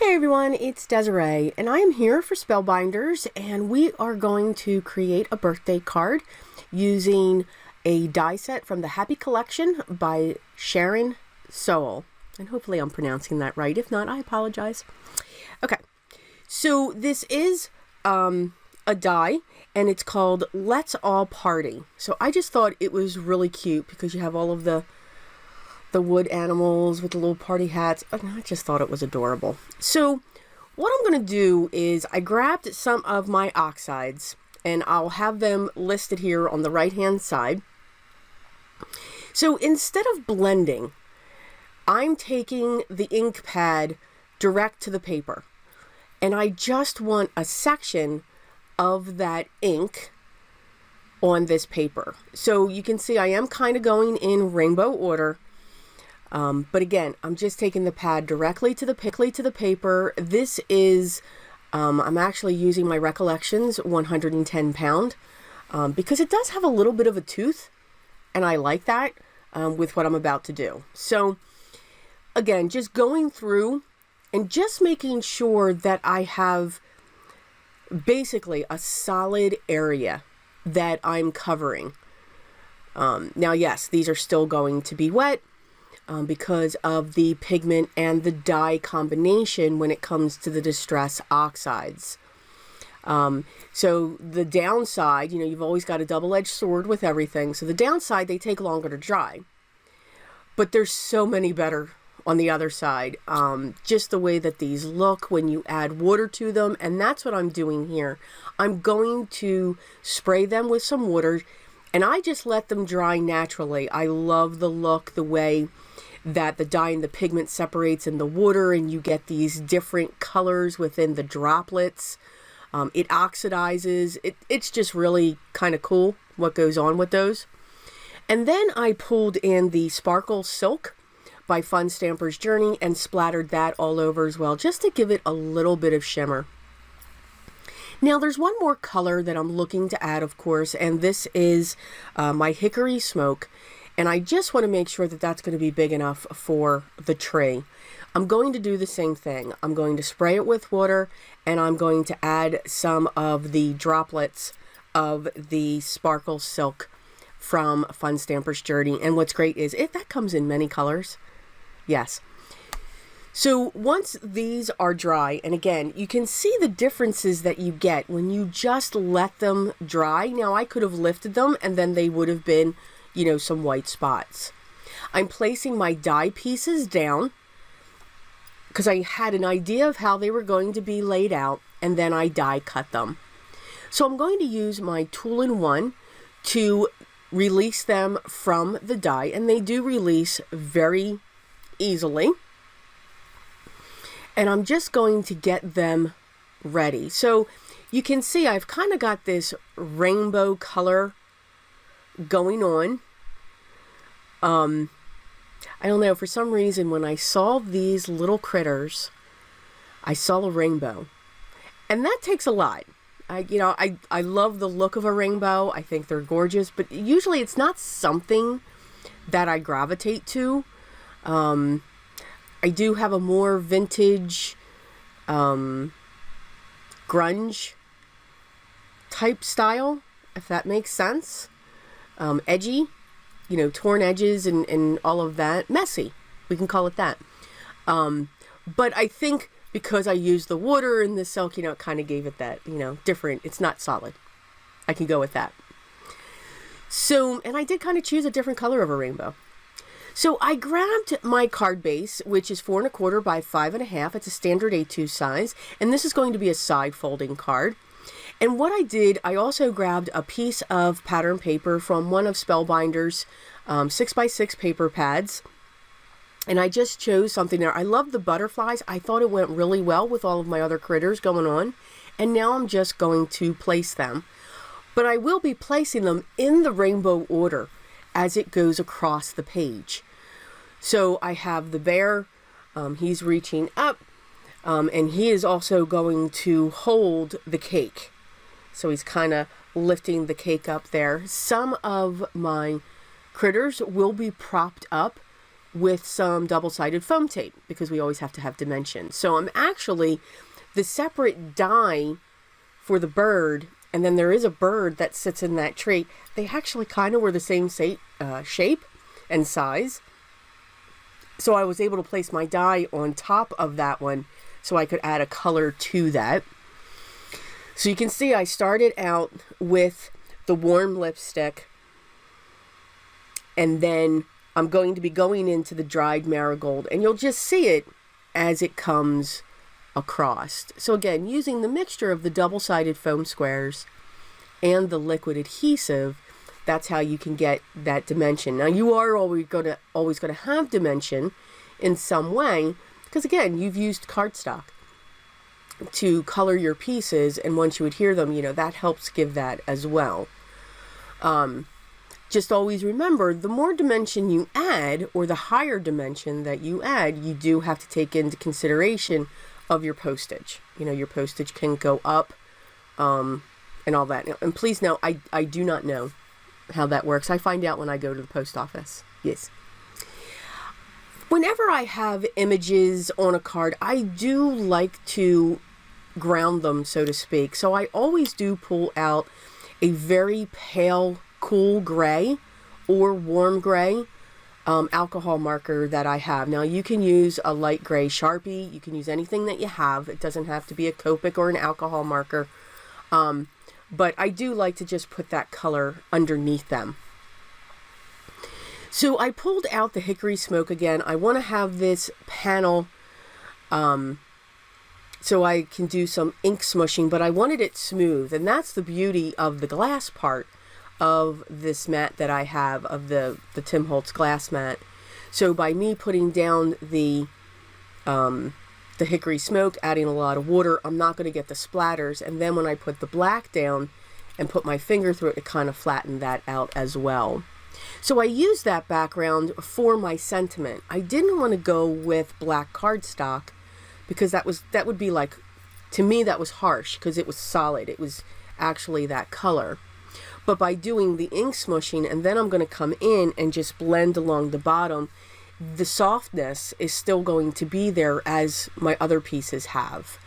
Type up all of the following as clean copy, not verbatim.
Hey everyone, it's Desiree, and I am here for Spellbinders, and we are going to create a birthday card using a die set from the Happy Collection by Sharyn Sowell. And hopefully I'm pronouncing that right. If not, I apologize. Okay, so this is a die, and it's called Let's All Party. So I just thought it was really cute because you have all of the wood animals with the little party hats. I just thought it was adorable. So what I'm going to do is I grabbed some of my oxides, and I'll have them listed here on the right hand side. So instead of blending, I'm taking the ink pad direct to the paper, and I just want a section of that ink on this paper. So you can see I am kind of going in rainbow order. But again, I'm just taking the pad directly to the paper. This is, I'm actually using my Recollections 110 pound, because it does have a little bit of a tooth, and I like that, with what I'm about to do. So again, just going through and just making sure that I have basically a solid area that I'm covering. Now, yes, these are still going to be wet, because of the pigment and the dye combination when it comes to the Distress oxides. So the downside, you know, you've always got a double-edged sword with everything. So the downside, they take longer to dry. But there's so many better on the other side. Just the way that these look when you add water to them. And that's what I'm doing here. I'm going to spray them with some water, and I just let them dry naturally. I love the look, the way that the dye and the pigment separates in the water, and you get these different colors within the droplets. It oxidizes. It's just really kind of cool what goes on with those. And then I pulled in the Sparkle Silk by Fun Stamper's Journey and splattered that all over as well, just to give it a little bit of shimmer. Now there's one more color that I'm looking to add, of course, and this is my Hickory Smoke. And I just want to make sure that that's going to be big enough for the tree. I'm going to do the same thing. I'm going to spray it with water, and I'm going to add some of the droplets of the Sparkle Silk from Fun Stamper's Journey. And what's great is that comes in many colors. Yes. So once these are dry, and again, you can see the differences that you get when you just let them dry. Now, I could have lifted them, and then they would have been, you know, some white spots. I'm placing my die pieces down because I had an idea of how they were going to be laid out, and then I die cut them. So I'm going to use my tool-in-one to release them from the die, and they do release very easily. And I'm just going to get them ready. So you can see I've kind of got this rainbow color going on. I don't know, for some reason when I saw these little critters, I saw a rainbow, and that takes a lot. I love the look of a rainbow. I think they're gorgeous, but usually it's not something that I gravitate to. I do have a more vintage, grunge type style, if that makes sense. Edgy, you know, torn edges and all of that. Messy, we can call it that. But I think because I used the water in the silk, you know, it kind of gave it that, you know, different. It's not solid. I can go with that. So, and I did kind of choose a different color of a rainbow. So I grabbed my card base, which is 4 1/4 by 5 1/2. It's a standard A2 size, and this is going to be a side folding card. And what I did, I also grabbed a piece of pattern paper from one of Spellbinders' 6x6 paper pads. And I just chose something there. I love the butterflies. I thought it went really well with all of my other critters going on. And now I'm just going to place them. But I will be placing them in the rainbow order as it goes across the page. So I have the bear. He's reaching up. And he is also going to hold the cake. So he's kind of lifting the cake up there. Some of my critters will be propped up with some double-sided foam tape, because we always have to have dimension. So I'm actually, the separate die for the bird, and then there is a bird that sits in that tree, they actually kind of were the same shape and size. So I was able to place my die on top of that one so I could add a color to that. So you can see I started out with the warm lipstick, and then I'm going to be going into the dried marigold, and you'll just see it as it comes across. So again, using the mixture of the double-sided foam squares and the liquid adhesive, that's how you can get that dimension. Now you are always going to have dimension in some way, because again, you've used cardstock to color your pieces, and once you adhere them, you know, that helps give that as well. Just always remember, the more dimension you add, or the higher dimension that you add, you do have to take into consideration of your postage. You know, your postage can go up, and all that. And please know, I do not know how that works. I find out when I go to the post office. Yes. Whenever I have images on a card, I do like to ground them, so to speak. So I always do pull out a very pale, cool gray or warm gray alcohol marker that I have. Now you can use a light gray Sharpie. You can use anything that you have. It doesn't have to be a Copic or an alcohol marker. But I do like to just put that color underneath them. So I pulled out the hickory smoke again. I want to have this panel so I can do some ink smushing, but I wanted it smooth, and that's the beauty of the glass part of this mat that I have, of the Tim Holtz glass mat. So by me putting down the hickory smoke, adding a lot of water, I'm not going to get the splatters, and then when I put the black down and put my finger through it, it kind of flattened that out as well. So I used that background for my sentiment. I didn't want to go with black cardstock, because that would be like, to me that was harsh, because it was solid. It was actually that color. But by doing the ink smushing, and then I'm going to come in and just blend along the bottom, the softness is still going to be there as my other pieces have.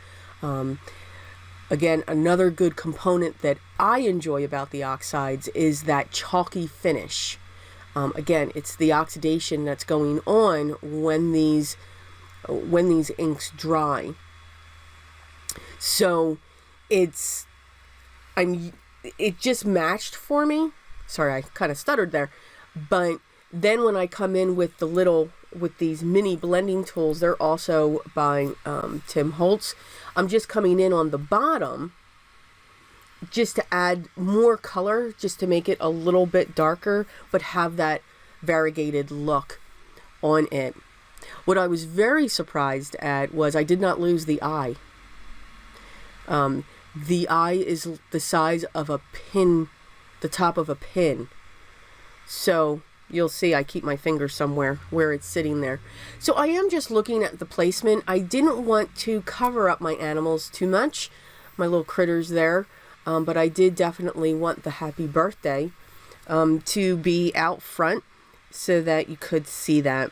Again, another good component that I enjoy about the oxides is that chalky finish. Again, it's the oxidation that's going on when these inks dry. So it just matched for me. Sorry, I kind of stuttered there. But then when I come in with these mini blending tools, they're also by Tim Holtz. I'm just coming in on the bottom just to add more color, just to make it a little bit darker, but have that variegated look on it. What I was very surprised at was I did not lose the eye. The eye is the size of a pin, the top of a pin. So you'll see I keep my finger somewhere where it's sitting there. So I am just looking at the placement. I didn't want to cover up my animals too much, my little critters there, but I did definitely want the happy birthday to be out front so that you could see that.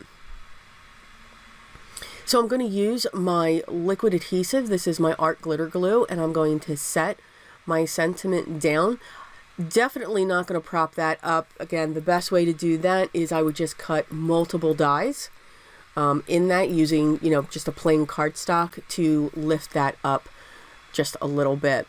So I'm going to use my liquid adhesive. This is my art glitter glue, and I'm going to set my sentiment down. Definitely not going to prop that up. Again, the best way to do that is I would just cut multiple dies in that, using, you know, just a plain cardstock to lift that up just a little bit.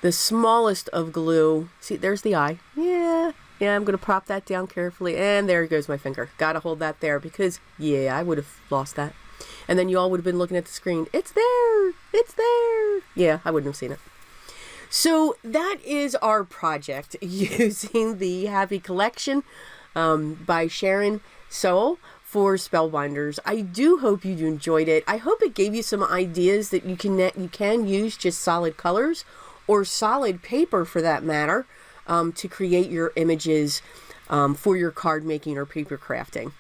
The smallest of glue, see, there's the eye. Yeah, I'm going to prop that down carefully, and there goes my finger. Got to hold that there, because, yeah, I would have lost that. And then you all would have been looking at the screen. It's there! It's there! Yeah, I wouldn't have seen it. So that is our project using the Happy Collection by Sharyn Sowell for Spellbinders. I do hope you enjoyed it. I hope it gave you some ideas that you can use just solid colors, or solid paper for that matter, to create your images for your card making or paper crafting.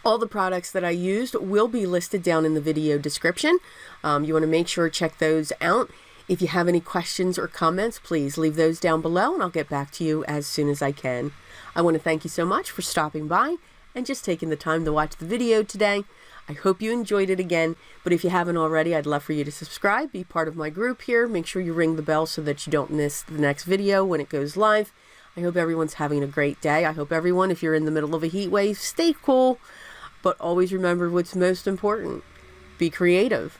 All the products that I used will be listed down in the video description. You want to make sure to check those out. If you have any questions or comments, please leave those down below, and I'll get back to you as soon as I can. I want to thank you so much for stopping by, and just taking the time to watch the video today. I hope you enjoyed it again, but if you haven't already, I'd love for you to subscribe, be part of my group here. Make sure you ring the bell so that you don't miss the next video when it goes live. I hope everyone's having a great day. I hope everyone, if you're in the middle of a heat wave, stay cool, but always remember what's most important. Be creative.